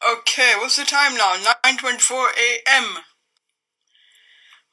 Okay, what's the time now? 9:24 a.m.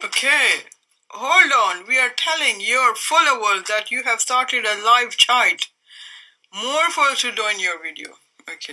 Okay, hold on, we are telling your followers that you have started a live chat. More followers to join your video. Okay,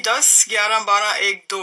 10, 11, 12, 1, 2,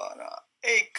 12, 1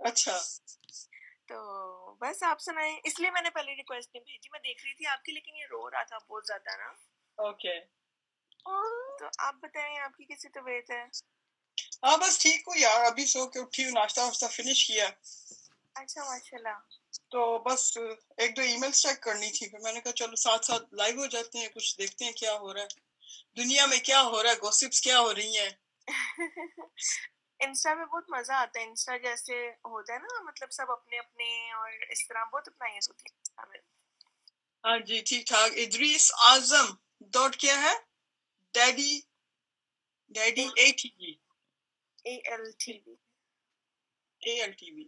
اچھا تو بس آپ سنائیں. اس لیے میں نے پہلے request نہیں بھیجی, میں دیکھ رہی تھی آپ کی, لیکن یہ رو رہا تھا بہت زیادہ نا. اوکے. تو آپ بتائیں آپ کی کیسی طبیعت ہے؟ ہاں بس ٹھیک ہوں یار, ابھی سو کے اٹھی ہوں, ناشتہ واشتہ فنش کیا. اچھا ماشاء اللہ. تو بس ایک دو ای میلز چیک کرنی تھی, پھر میں نے کہا چلو ساتھ ساتھ لائیو ہو جاتے ہیں, کچھ دیکھتے ہیں کیا ہو رہا ہے دنیا میں, کیا ہو رہا ہے, گوسپس کیا ہو رہی ہیں. انسٹا پہ بہت مزہ آتا ہے, انسٹا جیسے ہوتا ہے نا, مطلب سب اپنے اپنے, اور اس طرح بہت اپنائیت ہوتی ہے انسٹا میں. ہاں جی ٹھیک ٹھاک. ادریس اعظم ڈاٹ کیا ہے, daddy daddy A T V, ALTV. ALTV.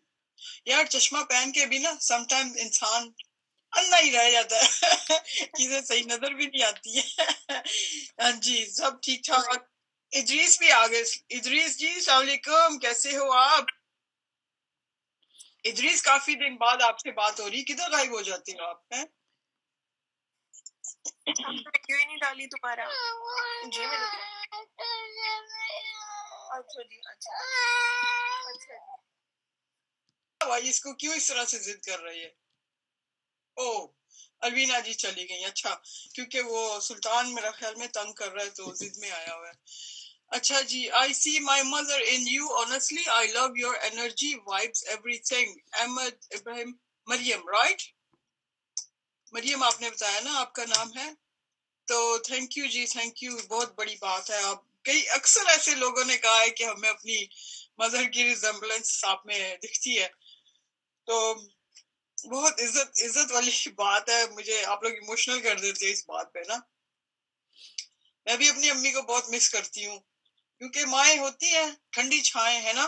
یار چشمہ پہن کے بھی نا سم ٹائم انسان اندھا ہی رہ جاتا ہے, چیزیں صحیح نظر بھی نہیں آتی ہیں. ہاں جی سب ٹھیک ٹھاک. ادریس بھی آ گئے. ادریس جی السلام علیکم, کیسے ہو آپ؟ ادریس کافی دن بعد آپ سے بات ہو رہی, کدھر غائب ہو جاتے ہو آپ ہیں؟ آپ نے ویڈیو ہی نہیں ڈالی دوبارہ. جی میں نے اچھا جی, اچھا اچھا جی. بھائی اس کو کیوں اس طرح سے ضد کر رہی ہے؟ او الوینا جی چلی گئی, اچھا کیونکہ وہ سلطان میرا خیال میں تنگ کر رہا ہے تو ضد میں آیا ہوا ہے. اچھا جی. I see my mother in you, honestly I love your energy, vibes, everything. Ahmed Ibrahim Maryam, right Maryam آپ نے بتایا نا آپ کا نام ہے, تو تھینک یو جی, تھینک یو, بہت بڑی بات ہے. آپ کئی اکثر ایسے لوگوں نے کہا ہے کہ ہمیں اپنی مدر کی ریزمبلنس آپ میں دکھتی ہے, تو بہت عزت والی بات ہے. مجھے آپ لوگ ایموشنل کر دیتے ہیں اس بات پہ نا. میں بھی اپنی امی کو بہت مس کرتی ہوں, کیونکہ مائیں ہوتی ہیں ٹھنڈی چھائیں ہے نا,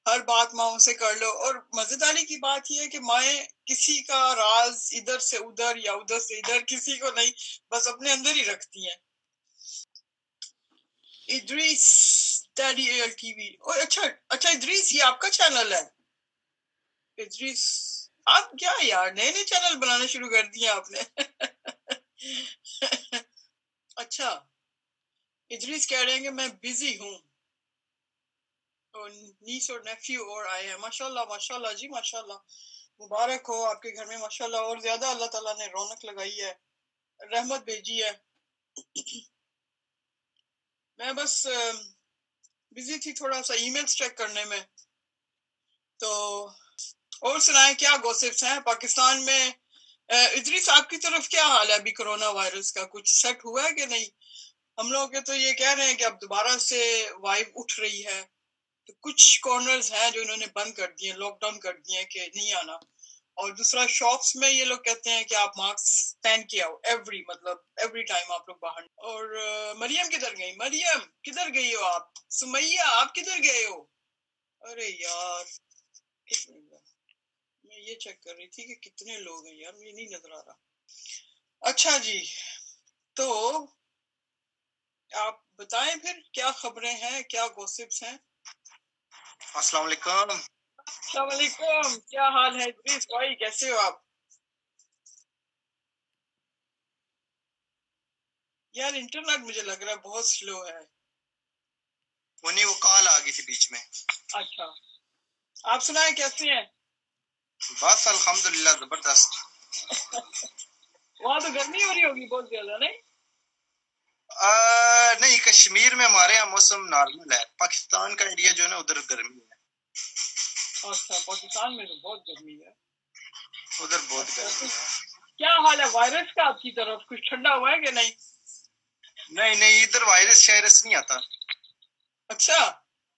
ہر بات ماؤں سے کر لو. اور مزیداری کی بات یہ ہے کہ مائیں کسی کا راز ادھر سے ادھر یا ادھر سے ادھر کسی کو نہیں, بس اپنے اندر ہی رکھتی ہیں. ادریس ڈیڈی ALTV, اچھا اچھا ادریس یہ آپ کا چینل ہے؟ ادریس آپ کیا یار نئے نئے چینل بنانے شروع کر دیے آپ نے. اچھا ادریس کہہ رہے ہیں کہ میں بزی ہوں, اور نیس اور نیفیو اور آئے ہیں. ماشاء اللہ جی, ماشاء اللہ, مبارک ہو آپ کے گھر میں ماشاء اللہ, اور زیادہ اللہ تعالیٰ نے رونق لگائی ہے, رحمت بھیجی ہے. میں بس بزی تھی تھوڑا سا ای میلز چیک کرنے میں. تو اور سنائیں کیا گوسپس ہیں پاکستان میں؟ ادریس آپ کی طرف کیا حال ہے ابھی کرونا وائرس کا, کچھ سیٹ ہوا ہے کہ نہیں؟ ہم لوگ کے تو یہ کہہ رہے ہیں کہ اب دوبارہ سے وائب اٹھ رہی ہے, تو کچھ کارنرز ہیں جو انہوں نے بند کر دیے, لاک ڈاؤن کر دیے کہ نہیں آنا. اور دوسرا شاپس میں یہ لوگ کہتے ہیں کہ آپ ماسک پہن کے آؤ ایوری ٹائم آپ لوگ باہر. اور مریم کدھر گئی, مریم کدھر گئی ہو آپ؟ سمیہ آپ کدھر گئے ہو؟ ارے یار ایک منٹ, میں یہ چیک کر رہی تھی کہ کتنے لوگ ہیں یار, مجھے نہیں نظر آ رہا. اچھا جی, تو آپ بتائیں پھر کیا خبریں ہیں, کیا گوسپس ہیں؟ السلام علیکم. السلام علیکم, کیا حال ہے ادریس بھائی, کیسے ہو آپ؟ یار انٹرنیٹ مجھے لگ رہا ہے بہت سلو ہے. وہ نہیں, وہ کال آ گئی تھی بیچ میں. اچھا آپ سنائیں کیسے ہیں؟ بس الحمدللہ زبردست. وہاں تو گرمی ہو رہی ہوگی بہت زیادہ نہیں؟ نہیں, کشمیر میں ہمارے یہاں موسم نارمل ہے, پاکستان کا ایریا جو ہے نا ادھر گرمی ہے. اچھا پاکستان میں تو بہت گرمی ہے, ادھر بہت گرمی ہے. کیا حال ہے وائرس کا آپ کی طرف, کچھ ٹھنڈا ہوا ہے کہ نہیں؟ نہیں ادھر وائرس شائرس نہیں آتا. اچھا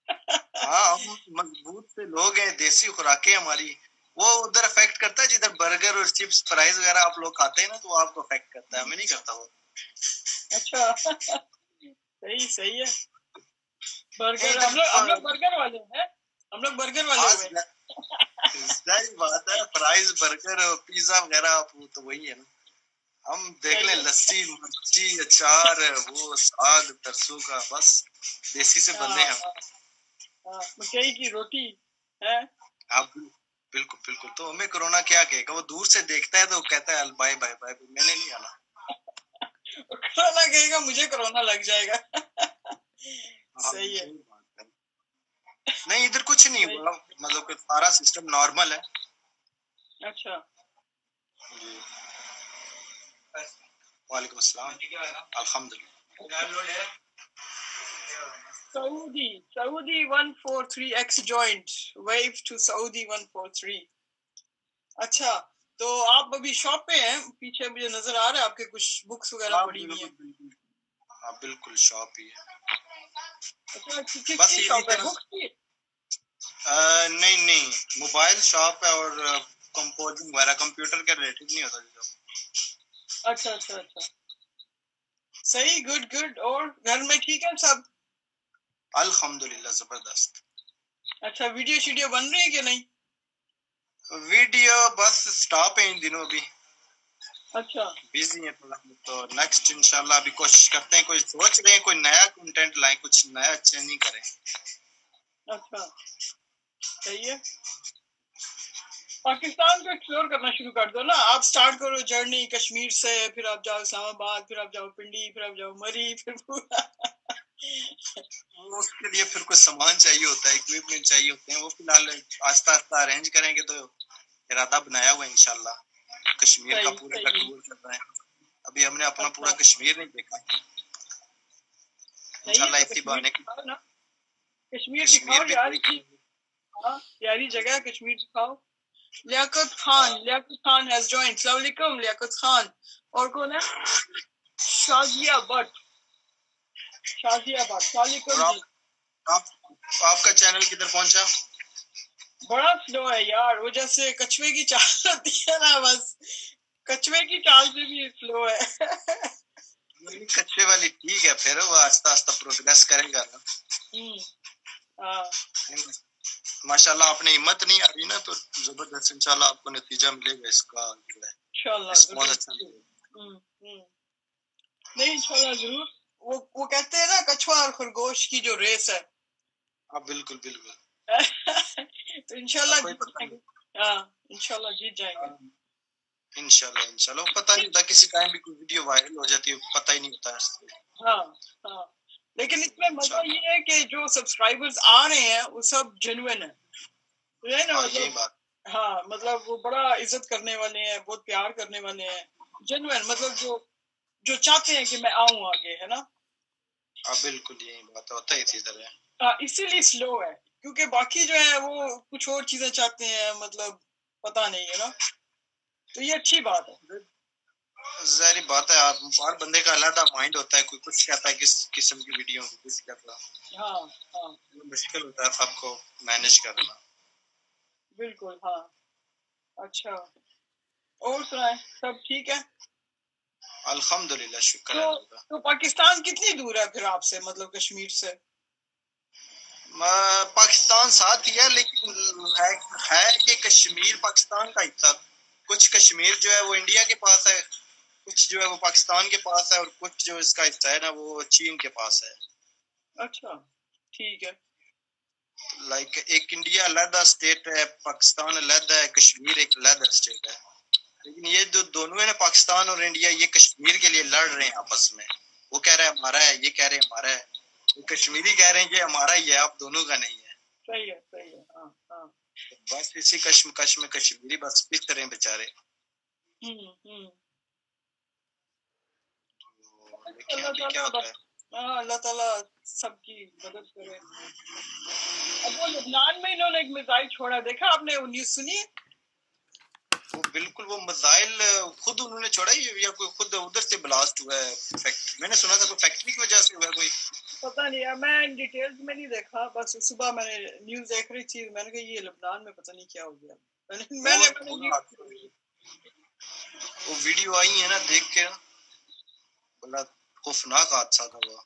ہاں ہم مضبوط سے لوگ ہیں, دیسی خوراکیں ہماری, وہ ادھر افیکٹ کرتا ہے. جدھر برگر اور چپس فرائز وغیرہ آپ لوگ کھاتے ہیں نا, تو وہ آپ کو افیکٹ کرتا ہے, ہمیں نہیں کرتا وہ. اچھا صحیح ہے. برگر ہم لوگ برگر والے ہیں, ہم لوگ برگر والے ہوئے. ظاہر بات ہے, فرائز برگر پیزا وغیرہ تو وہی ہے نا. ہم دیکھ لیں لسی مرچی اچار وہ ساگ ترسوں کا, بس دیسی سے بندے ہیں. مکئی کی روٹی ہے. آپ بالکل بالکل. تو ہمیں کرونا کیا کہے گا, وہ دور سے دیکھتا ہے تو کہتا ہے بائے بائے بائے, میں نے نہیں آنا. کرونا کہے گا مجھے کرونا لگ جائے گا. صحیح ہے. نہیں ادھر کچھ کچھ نہیں ہوا, مطلب کہ سارا سسٹم نارمل ہے. اچھا جی وعلیکم السلام. الحمدللہ. Saudi 143X joined. Wave to Saudi 143. اچھا تو آپ ابھی شاپ پہ ہیں, پیچھے مجھے نظر آ رہا ہے آپ کے کچھ بکس وغیرہ پڑی ہوئی ہیں. ہاں بالکل شاپ ہی ہے. اچھا کس بس کی اسی شاپ ہے؟ طرح بکس کی؟ نہیں موبائل شاپ ہے اور کمپوزنگ وغیرہ, کمپیوٹر کے ریلیٹڈ نہیں ہوتا جو. اچھا اچھا اچھا صحیح, گڈ. اور گھر میں ٹھیک ہے سب؟ الحمدللہ زبردست. اچھا ویڈیو شیڈیو بن رہی ہے کہ نہیں؟ ویڈیو بس سٹاپ ہے ان دنوں, ابھی اچھا بزی ہے تھوڑا, تو نیکسٹ انشاءاللہ ابھی کوشش کرتے ہیں, کوئی سوچ رہے ہیں کوئی نیا کنٹینٹ لائیں, کچھ نیا چینج کریں. اچھا صحیح ہے. پاکستان کو ایکسپلور کرنا شروع کر دو نا, آپ سٹارٹ کرو جرنی کشمیر سے, پھر آپ جاؤ اسلام آباد, پھر آپ جاؤ پنڈی, پھر آپ جاؤ مری, پھر اس کے لیے پھر کچھ سامان چاہیے ہوتا ہے, اکوپمنٹ چاہیے ہوتے ہیں, وہ فی الحال آہستہ آہستہ ارینج کریں گے. تو ارادہ بنایا ہوا ہے انشاءاللہ, کشمیر کا پورے کا ٹور کر رہے ہیں. ابھی ہم نے اپنا پورا کشمیر نہیں دیکھا, انشاءاللہ اسی بہانے کشمیر دکھاؤ یار, ہاں پیاری جگہ ہے کشمیر, دکھاؤ. لیاقت خان has joined. السلام علیکم لیاقت خان. اور کون ہے؟ شازیہ بٹ. السلام علیکم جی. آپ کا چینل کدھر پہنچا؟ بڑا سلو ہے یار, وہ جیسے کچھوے کی چال ہوتی ہے نا, بس کچھوے کی چال سے بھی سلو ہے. کچے والی ٹھیک ہے, پھر وہ آہستہ آہستہ پروگریس کرے گا نا. ماشاءاللہ آپ نے ہمت نہیں آ رہی نا, تو زبردست انشاءاللہ آپ کو نتیجہ ملے گا اس کا جو ہے انشاءاللہ. نہیں انشاءاللہ ضرور. وہ کہتے ہیں نا کچھوا اور خرگوش کی جو ریس ہے. ہاں بالکل بالکل. تو انشاءاللہ ہاں انشاءاللہ جیت جائیں گے انشاءاللہ. پتہ نہیں ہوتا کسی ٹائم بھی کوئی ویڈیو وائرل ہو جاتی ہے, پتہ ہی نہیں ہوتا. ہاں لیکن اس میں مزہ یہ ہے کہ جو سبسکرائبرز آ رہے ہیں وہ سب جینوئن ہیں. ہاں مطلب وہ بڑا عزت کرنے والے ہیں, بہت پیار کرنے والے ہیں, جینوئن, مطلب جو چاہتے ہیں کہ میں آؤں آگے, ہے نا. ہاں بالکل یہی بات ہوتا ہے اسی طرح. اسی لیے سلو ہے, کیونکہ باقی جو ہے وہ کچھ اور چیزیں چاہتے ہیں, مطلب پتہ نہیں ہے نا. تو یہ اچھی بات ہے. ظاہری بات ہے, آپ ہر بندے کا علیحدہ مائنڈ ہوتا ہے, کوئی کچھ کہتا ہے کس قسم کی ویڈیو, کچھ کہتا ہے. ہاں مشکل ہوتا ہے سب کو مینج کرنا. بالکل. ہاں اچھا, اور سنائیں سب ٹھیک ہے؟ الحمدللہ شکر ہے. تو پاکستان کتنی دور ہے پھر آپ سے, مطلب کشمیر سے؟ پاکستان ساتھ ہی ہے, لیکن ہے یہ کشمیر پاکستان کا حصہ. کچھ کشمیر جو ہے وہ انڈیا کے پاس ہے, کچھ جو ہے وہ پاکستان کے پاس ہے, اور کچھ جو اس کا حصہ ہے نا وہ چین کے پاس ہے. اچھا ٹھیک ہے. لائک ایک انڈیا علیحدہ اسٹیٹ ہے, پاکستان علیحدہ ہے, کشمیر ایک علیحدہ اسٹیٹ ہے. لیکن یہ جو دونوں ہیں نا, پاکستان اور انڈیا, یہ کشمیر کے لیے لڑ رہے ہیں آپس میں. وہ کہہ رہا ہے ہمارا ہے, یہ کہہ رہے ہیں ہمارا ہے. وہ کشمیری کہہ رہے ہیں یہ ہمارا ہی ہے, آپ دونوں کا نہیں ہے. صحیح ہے. ہاں بس اسی کشمکش میں کشمیری بس پس رہے ہیں بیچارے. اللہ تعالیٰ سب کی مدد کرے. اب وہ لبنان میں انہوں نے ایک میزائل چھوڑا, دیکھا آپ نے, وہ نیوز سنی؟ وہ بالکل, وہ میزائل خود انہوں نے چھوڑا ہی یا کوئی خود ادھر سے بلاسٹ ہوا ہے فیکٹری؟ میں نے سنا تھا کوئی فیکٹری کی وجہ سے ہوا ہے, کوئی پتہ نہیں ہے, میں ڈیٹیلز میں نہیں دیکھا. بس صبح میں نے نیوز دیکھ رہی تھی, میں نے کہا یہ لبنان میں پتہ نہیں کیا ہو گیا. وہ ویڈیو آئی ہے نا, دیکھ کے بڑا خوفناک حادثہ تھا وہ.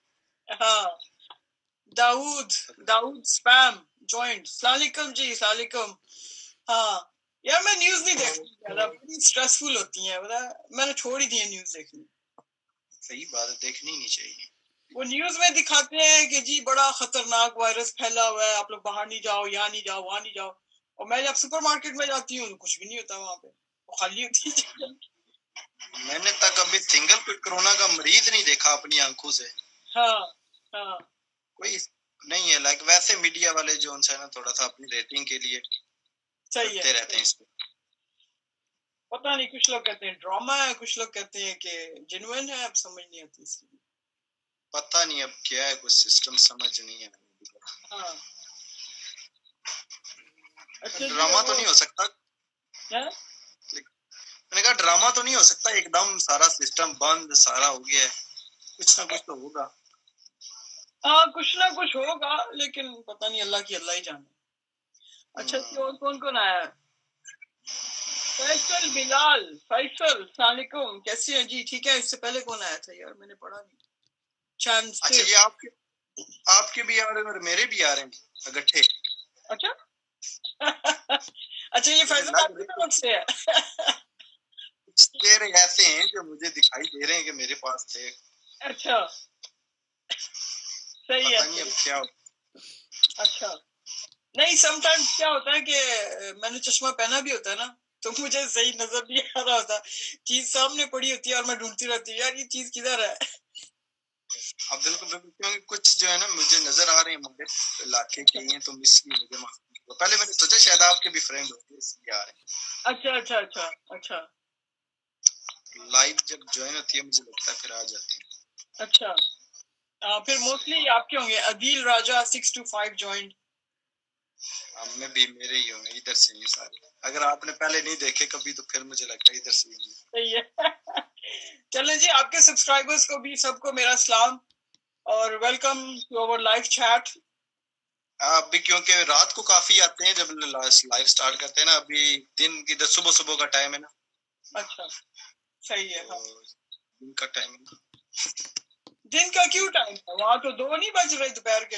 ہاں داؤد سپیم جوائنٹ. السلام علیکم جی. السلام علیکم. ہاں یار میں نیوز نہیں دیکھتی زیادہ, بڑی اسٹریسفل ہوتی ہیں, میں نے چھوڑ ہی دی ہے نیوز دیکھنی. صحیح بات ہے, دیکھنی نہیں چاہیے. وہ نیوز میں دکھاتے ہیں کہ جی بڑا خطرناک وائرس پھیلا ہوا ہے, آپ لوگ باہر نہیں جاؤ, یہاں نہیں جاؤ, وہاں نہیں جاؤ. اور میں جب سپر مارکیٹ میں جاتی ہوں کچھ بھی نہیں ہوتا وہاں پہ, وہ خالی ہوتی ہے. میں نے تک ابھی سنگل کوئی کرونا کا مریض نہیں دیکھا اپنی آنکھوں سے. ہاں کوئی نہیں ہے لائک ویسے میڈیا والے جو ان سے نا تھوڑا سا اپنی ریٹنگ کے لیے صحیح کرتے ہے. رہتے ہیں اس پہ. پتہ نہیں کچھ لوگ کہتے ہیں ڈرامہ ہے, کچھ لوگ کہتے ہیں کہ جنوئن ہے, اب سمجھ نہیں آتی اس کی. پتہ نہیں اب کیا ہے, کچھ سسٹم سمجھ نہیں ہے. ہاں اچھا جی. ڈرامہ تو نہیں ہو سکتا, کیا میں نے کہا ڈرامہ تو نہیں ہو سکتا ایک دم سارا سسٹم بند سارا ہو گیا ہے, کچھ نہ کچھ تو ہوگا. ہاں کچھ نہ کچھ ہوگا, لیکن پتہ نہیں, اللہ کی اللہ ہی جانے. اچھا جی, اور کون کون آیا ہے؟ فیصل بلال. فیصل السلام علیکم, کیسے ہیں جی؟ ٹھیک ہے. اس سے پہلے کون آیا تھا یار, میں نے پڑھا نہیں. چانس. اچھا یہ آپ کے بھی آ رہے ہیں اور میرے بھی آ رہے ہیں اکٹھے. اچھا اچھا, یہ فیصل آپ کی طرف سے ہے. کچھ چہرے ایسے ہیں جو مجھے دکھائی دے رہے ہیں کہ میرے پاس تھے. اچھا صحیح ہے. پتہ نہیں اب کیا ہوتا. اچھا نہیں, سم ٹائم کیا ہوتا ہے کہ میں نے چشمہ پہنا بھی ہوتا ہے نا, تو مجھے صحیح نظر نہیں آ رہا ہوتا, چیز سامنے پڑی ہوتی ہے اور میں ڈھونڈتی رہتی ہوں یار یہ چیز کدھر ہے. اب بالکل بالکل, کیونکہ کچھ جو ہے نا مجھے نظر آ رہے ہیں ہمارے علاقے کے ہیں, تو اس لیے مجھے پہلے میں نے سوچا شاید آپ کے بھی فرینڈ ہوتے ہیں اس لیے آ رہے ہیں. اچھا اچھا اچھا اچھا لائف جب جوائن ہوتی ہے مجھے لگتا ہے پھر آ جاتے ہیں. اچھا. پھر موسٹلی آپ کے ہوں گے عدیل راجہ 625 جوائنڈ. ہم میں بھی میرے ہی ہوں گے, ادھر سے ہی سارے. اگر آپ نے پہلے نہیں دیکھے کبھی تو پھر مجھے لگتا ہے ادھر سے ہی ہوں گے. صحیح ہے. چلیں جی, آپ کے سبسکرائبرز کو بھی سب کو میرا سلام اور welcome to our life chat. ابھی کیونکہ رات کو کافی آتے ہیں جب لائف سٹارٹ کرتے ہیں نا, ابھی دن ادھر صبح کا ٹائم ہے نا. اچھا صحیح ہے. ہاں دن کا ٹائم ہے نا. دن کا کیوں ٹائم ہے, وہاں تو 2 نہیں بج رہے دوپہر کے.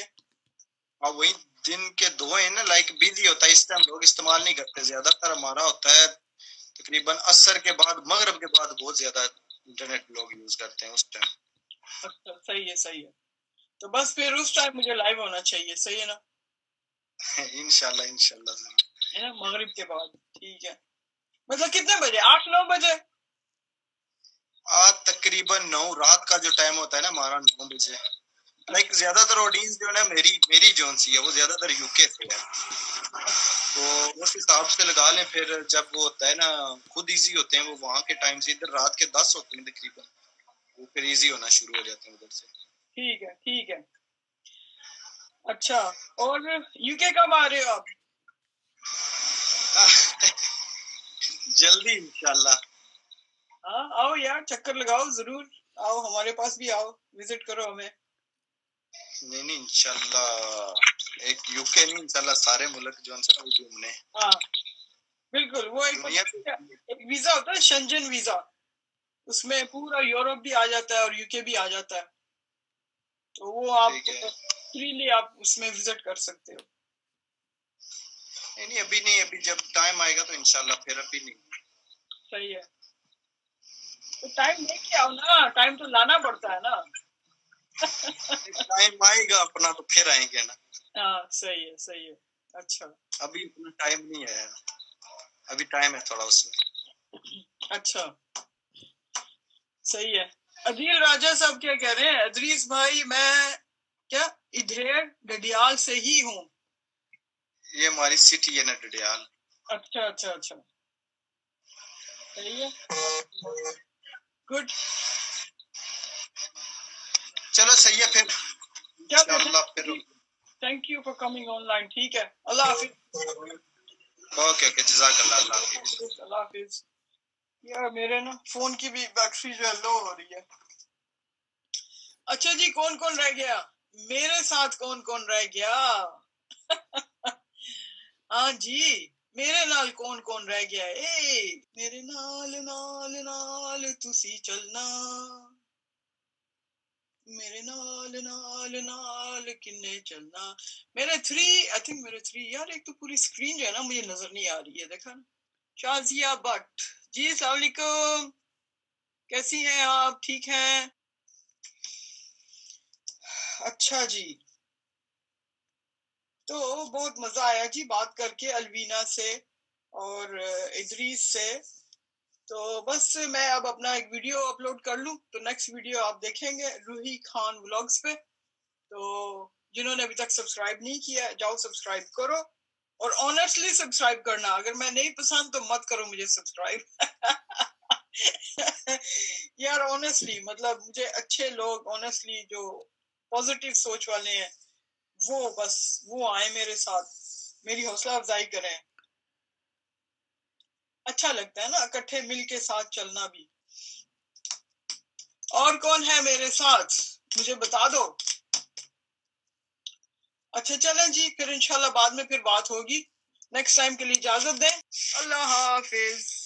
اور وہی دن کے 2 ہیں نا, لائک بزی ہوتا ہے اس ٹائم, لوگ استعمال نہیں کرتے. زیادہ تر ہمارا ہوتا ہے تقریباً عصر کے بعد, مغرب کے بعد بہت زیادہ انٹرنیٹ لوگ یوز کرتے ہیں اس ٹائم. اچھا صحیح ہے صحیح ہے. تو بس پھر اس ٹائم مجھے لائیو ہونا چاہیے, صحیح ہے نا؟ انشاءاللہ ہے نا, مغرب کے بعد. ٹھیک ہے, مطلب کتنے بجے, 8-9 بجے؟ آج تقریباً 9 رات کا جو ٹائم ہوتا ہے نا ہمارا 9 بجے. لائک زیادہ تر آڈینس جو ہے نا میری جون سی ہے وہ زیادہ تر یو کے سے ہے, تو اس حساب سے لگا لیں. پھر جب وہ ہوتا ہے نا خود ایزی ہوتے ہیں وہ وہاں کے ٹائم سے, ادھر رات کے 10 ہوتے ہیں تقریباً, وہ پھر ایزی ہونا شروع ہو جاتے ہیں ادھر سے. ٹھیک ہے ٹھیک ہے. اچھا, اور یو کے کب آ رہے ہو آپ؟ جلدی انشاءاللہ. ہاں آؤ یار, چکر لگاؤ ضرور, آؤ ہمارے پاس بھی آؤ, وزٹ کرو ہمیں. نہیں انشاءاللہ, ایک یو کے نہیں انشاءاللہ سارے ملک جو ہیں وہ گھومنے. ہاں بالکل, وہ ایک ویزا ہوتا ہے شنجن ویزا, اس میں پورا یورپ بھی آ جاتا ہے اور یو کے بھی آ جاتا ہے, تو وہ آپ فریلی آپ اس میں وزٹ کر سکتے ہو. نہیں ابھی ابھی جب ٹائم آئے گا تو انشاءاللہ, پھر ابھی نہیں. صحیح ہے, تو ٹائم لے کے آؤ نا, ٹائم تو لانا پڑتا ہے نا. ٹائم آئے گا اپنا تو پھر آئیں گے نا. ہاں صحیح ہے صحیح ہے. اچھا ابھی اتنا ٹائم نہیں ہے, ابھی ٹائم ہے تھوڑا اس میں. اچھا صحیح ہے. عدیل راجہ صاحب کیا کہہ رہے ہیں؟ ادریس بھائی میں کیا ادھر ڈڈیال سے ہی ہوں. یہ ہماری سٹی ہے نا ڈڈیال. اچھا اچھا اچھا صحیح ہے, گڈ. چلو صحیح ہے پھر انشاءاللہ پھر. Thank you for coming on line. ٹھیک ہے, اللہ حافظ. اوکے جزاک اللہ, اللہ حافظ. اللہ حافظ. یار میرے نا فون کی بھی بیٹری جو ہے لو ہو رہی ہے. اچھا جی, کون کون رہ گیا میرے ساتھ, کون کون رہ گیا؟ ہاں جی, میرے نال کون کون رہ گیا؟ اے میرے نال نال نال تسی چلنا, میرے نال نال نال کنے چلنا. میرے 3 آئی تھنک میرے 3 یار, ایک تو پوری سکرین جو ہے نا مجھے نظر نہیں آ رہی ہے, دیکھا نا. شازیہ بٹ جی السلام علیکم, کیسی ہیں آپ؟ ٹھیک ہیں؟ اچھا جی, تو بہت مزہ آیا جی بات کر کے الوینا سے اور ادریس سے. تو بس میں اب اپنا ایک ویڈیو اپلوڈ کر لوں, تو نیکسٹ ویڈیو آپ دیکھیں گے روحی خان ولاگز پہ. تو جنہوں نے ابھی تک سبسکرائب نہیں کیا جاؤ سبسکرائب کرو, اور آنیسٹلی سبسکرائب کرنا, اگر میں نہیں پسند تو مت کرو مجھے سبسکرائب. یار آنیسٹلی مطلب مجھے اچھے لوگ آنیسٹلی جو پازیٹیو سوچ والے ہیں وہ بس وہ آئے میرے ساتھ, میری حوصلہ افزائی کریں. اچھا لگتا ہے نا اکٹھے مل کے ساتھ چلنا بھی. اور کون ہے میرے ساتھ مجھے بتا دو. اچھا چلیں جی, پھر انشاءاللہ بعد میں پھر بات ہوگی. نیکسٹ ٹائم کے لیے اجازت دیں. اللہ حافظ.